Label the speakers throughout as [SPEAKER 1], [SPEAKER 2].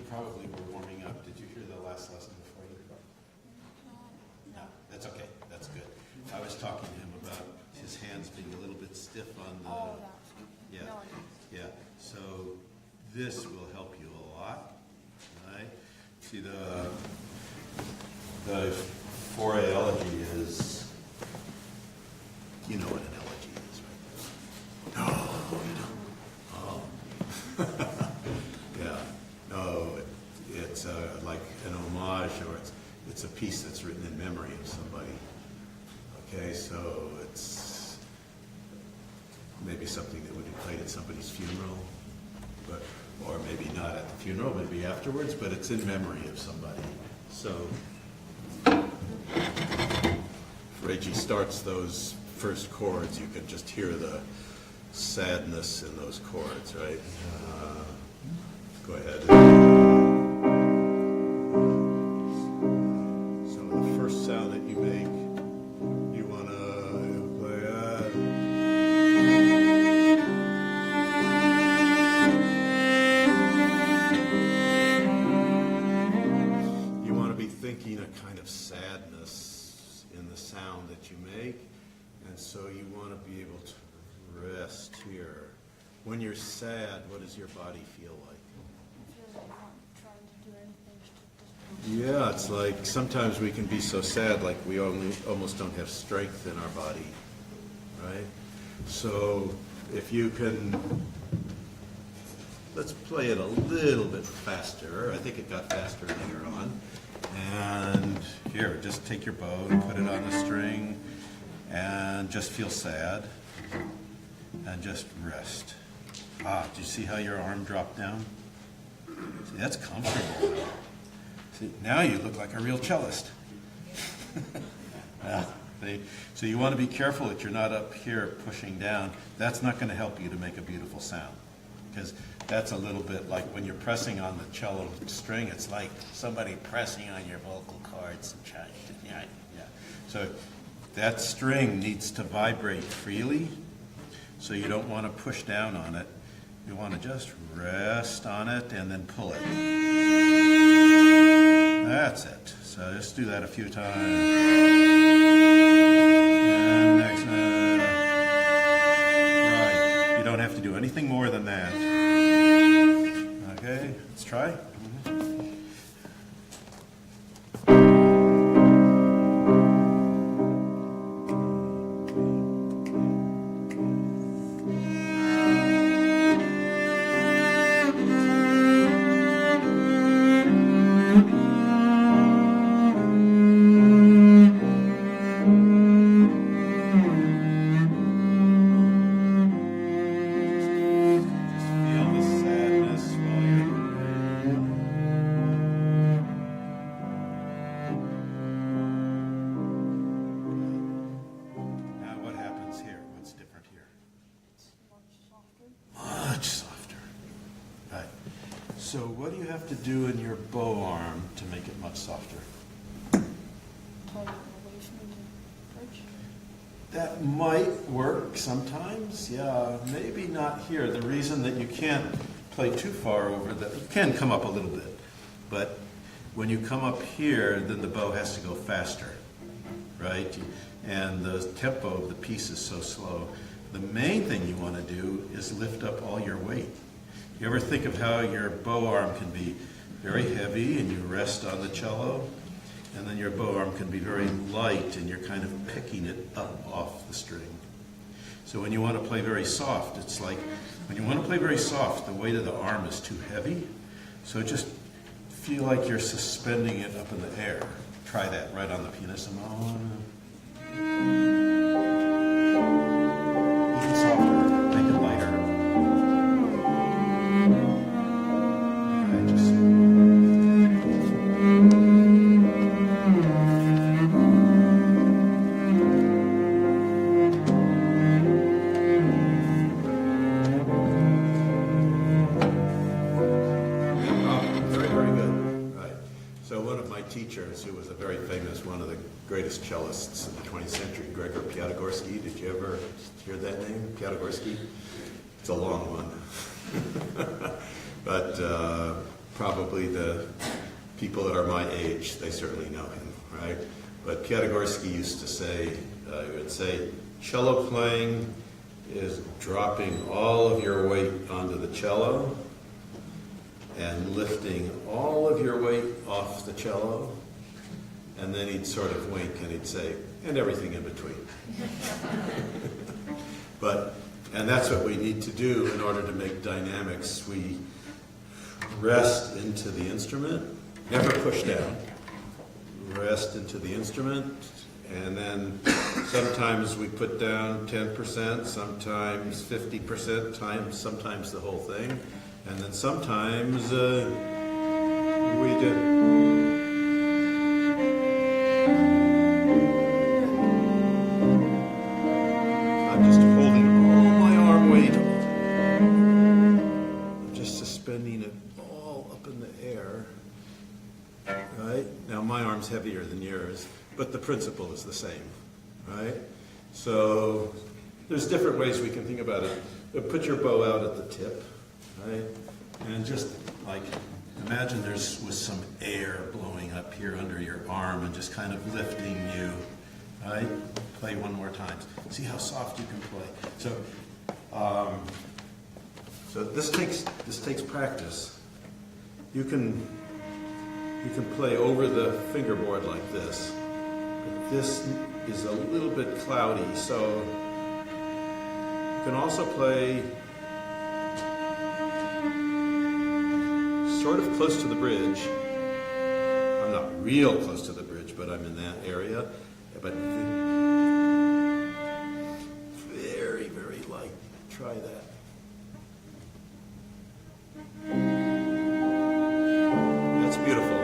[SPEAKER 1] probably were warming up. Did you hear the last lesson before you? No, that's okay. That's good. I was talking to him about his hands being a little bit stiff on the.
[SPEAKER 2] Oh, that's
[SPEAKER 1] Yeah,
[SPEAKER 2] no,
[SPEAKER 1] yeah. So this will help you a lot. Right? See the 4A elegy is. You know what an elegy is, right? No, you don't. Oh. Yeah. No, it's like an homage, or it's a piece that's written in memory of somebody. Okay, so it's maybe something that would be played at somebody's funeral, but or maybe not at the funeral, maybe afterwards, but it's in memory of somebody. So Reggie starts those first chords, you can just hear the sadness in those chords, right? Go ahead. So the first sound that you make, you want to play you want to be thinking a kind of sadness in the sound that you make, and so you want to be able to rest here. When you're sad, what does your body feel like?
[SPEAKER 2] I feel like I'm not trying to do anything to
[SPEAKER 1] Yeah, it's like sometimes we can be so sad, like we almost don't have strength in our body, right? So if you can, let's play it a little bit faster. I think it got faster later on. And here, just take your bow and put it on the string and just feel sad and just rest. Ah, do you see how your arm dropped down? See, that's comfortable. See, now you look like a real cellist. So you want to be careful that you're not up here pushing down. That's not going to help you to make a beautiful sound, because that's a little bit like when you're pressing on the cello string, it's like somebody pressing on your vocal cords and trying to, yeah. So that string needs to vibrate freely, so you don't want to push down on it. You want to just rest on it and then pull it. That's it. So just do that a few times. And next one. Right. You don't have to do anything more than that. Okay, let's try. So what do you have to do in your bow arm to make it much softer?
[SPEAKER 2] pull it away from the bridge.
[SPEAKER 1] That might work sometimes, yeah, maybe not here. The reason that you can't play too far over that, you can come up a little bit, but when you come up here, then the bow has to go faster, right? And the tempo of the piece is so slow. The main thing you want to do is lift up all your weight. You ever think of how your bow arm can be very heavy and you rest on the cello, and then your bow arm can be very light and you're kind of picking it up off the string. So when you want to play very soft, it's like, when you want to play very soft, the weight of the arm is too heavy, so just feel like you're suspending it up in the air. Try that right on the pianissimo. Even softer, make it lighter. Teachers, who was a very famous, one of the greatest cellists of the 20th century, Gregor Piatigorsky. Did you ever hear that name, Piatigorsky? It's a long one. But probably the people that are my age, they certainly know him, right? But Piatigorsky used to say, he would say, cello playing is dropping all of your weight onto the cello and lifting all of your weight off the cello. And then he'd sort of wink and he'd say, and everything in between. And that's what we need to do in order to make dynamics. We rest into the instrument, never push down. Rest into the instrument, and then sometimes we put down 10%, sometimes 50%, sometimes the whole thing, and then sometimes we do. I'm just holding all my arm weight. I'm just suspending it all up in the air. Right? Now my arm's heavier than yours, but the principle is the same, right? So there's different ways we can think about it. Put your bow out at the tip, right? And just like imagine there was some air blowing up here under your arm and just kind of lifting you, right? Play one more time. See how soft you can play. So this takes practice. You can play over the fingerboard like this, but this is a little bit cloudy, so you can also play sort of close to the bridge. I'm not real close to the bridge, but I'm in that area. But very, very light. Try that. That's beautiful.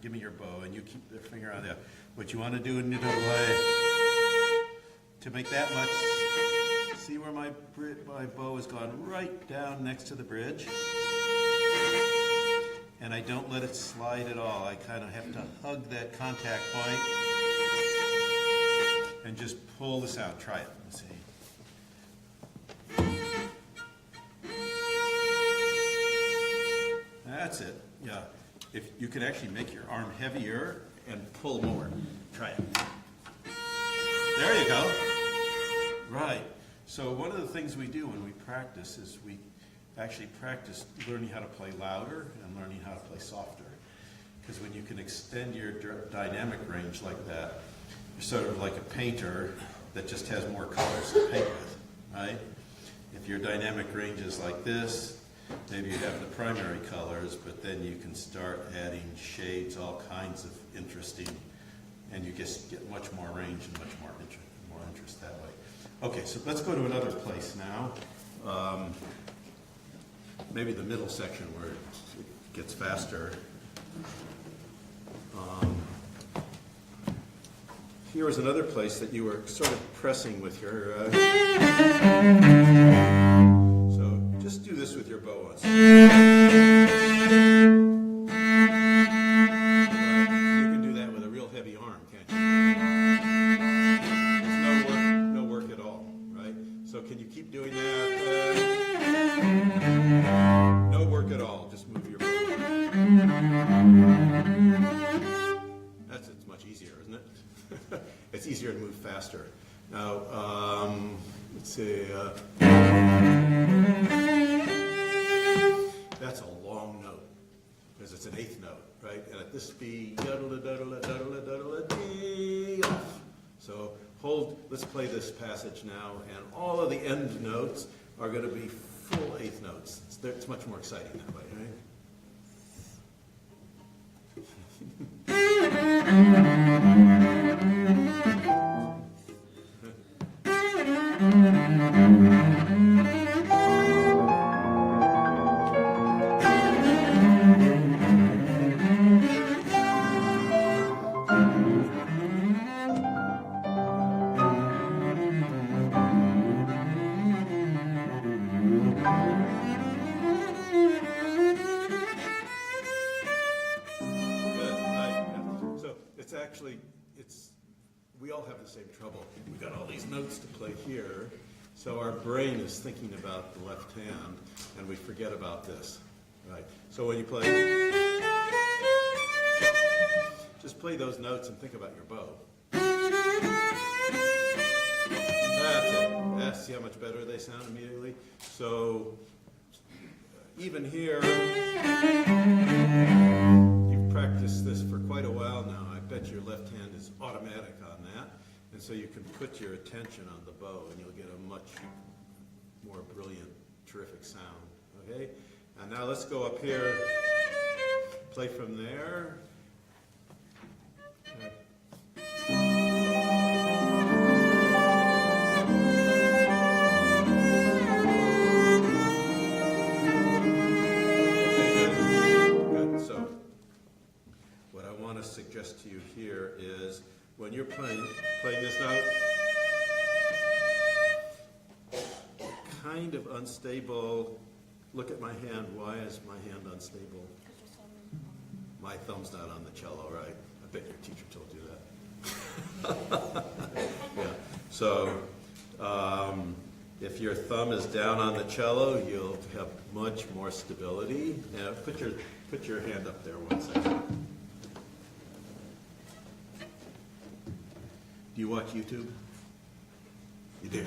[SPEAKER 1] Give me your bow, and you keep the finger on there. What you want to do in middle play to make that much. See where my bow has gone right down next to the bridge, and I don't let it slide at all. I kind of have to hug that contact point and just pull this out. Try it. Let's see. That's it. Yeah. If you could actually make your arm heavier and pull more. Try it. There you go. Right. So one of the things we do when we practice is we actually practice learning how to play louder and learning how to play softer. Because when you can extend your dynamic range like that, you're sort of like a painter that just has more colors to paint with, right? If your dynamic range is like this, maybe you have the primary colors, but then you can start adding shades, all kinds of interesting, and you just get much more range and much more interest that way. Okay, so let's go to another place now. Maybe the middle section where it gets faster. Here is another place that you were sort of pressing with your... So just do this with your bow on. You can do that with a real heavy arm, can't you? There's no work at all, right? So can you keep doing that? No work at all. Just move your bow. It's much easier, isn't it? It's easier to move faster. Now, let's see. That's a long note. because it's an eighth note, right? And at this speed, yodel-a-dodel-a-dodel-a-dodel-a-dee, off. So hold, let's play this passage now, and all of the end notes are going to be full eighth notes. It's much more exciting that way, right? We all have the same trouble. We've got all these notes to play here, so our brain is thinking about the left hand, and we forget about this, right? So when you play, just play those notes and think about your bow. That's it. See how much better they sound immediately? So even here, you've practiced this for quite a while now. I bet your left hand is automatic on that. And so you can put your attention on the bow and you'll get a much more brilliant, terrific sound. Okay? And now let's go up here, play from there. Suggest to you here is when you're playing this note, kind of unstable. Look at my hand. Why is my hand unstable? My thumb's not on the cello, right? I bet your teacher told you that. Yeah. So if your thumb is down on the cello, you'll have much more stability. Now put your hand up there 1 second. Do you watch YouTube? You do?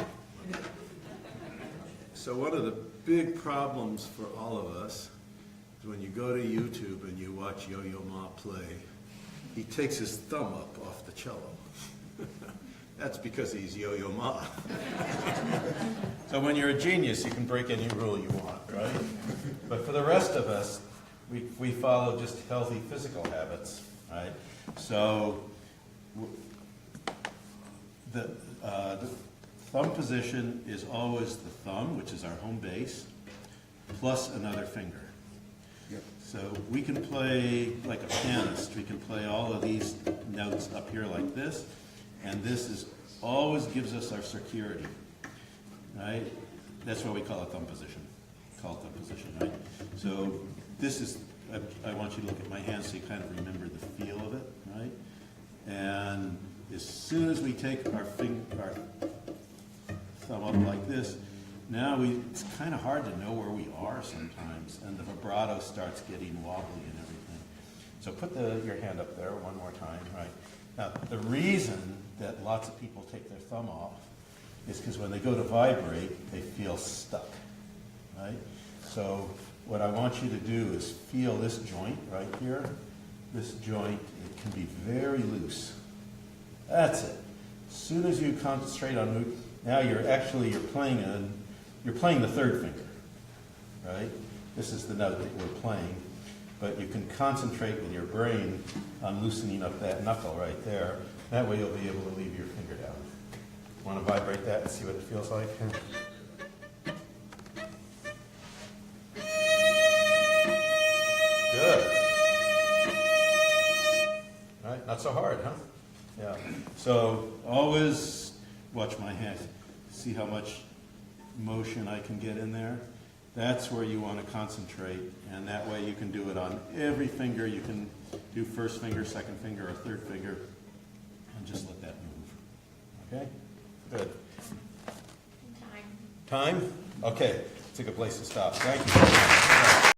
[SPEAKER 1] Okay. So one of the big problems for all of us is when you go to YouTube and you watch Yo-Yo Ma play, he takes his thumb up off the cello. That's because he's Yo-Yo Ma. So when you're a genius, you can break any rule you want, right? But for the rest of us, we follow just healthy physical habits, right? So the thumb position is always the thumb, which is our home base, plus another finger. Yep. So we can play like a pianist. We can play all of these notes up here like this, and this is always gives us our security, right? That's what we call a thumb position. Call it thumb position, right? So this is, I want you to look at my hand so you kind of remember the feel of it, right? And as soon as we take our thumb up like this, now it's kind of hard to know where we are sometimes, and the vibrato starts getting wobbly and everything. So put your hand up there one more time, right? Now, the reason that lots of people take their thumb off is because when they go to vibrate, they feel stuck, right? So what I want you to do is feel this joint right here. This joint, it can be very loose. That's it. As soon as you concentrate on, now you're playing the third finger, right? This is the note that we're playing, but you can concentrate with your brain on loosening up that knuckle right there. That way you'll be able to leave your finger down. Want to vibrate that and see what it feels like? Good. All right, not so hard, huh? Yeah. So always watch my hand. See how much motion I can get in there? That's where you want to concentrate, and that way you can do it on every finger. You can do first finger, second finger, or third finger, and just let that move. Okay? Good. Time? Okay. It's a good place to stop. Thank you.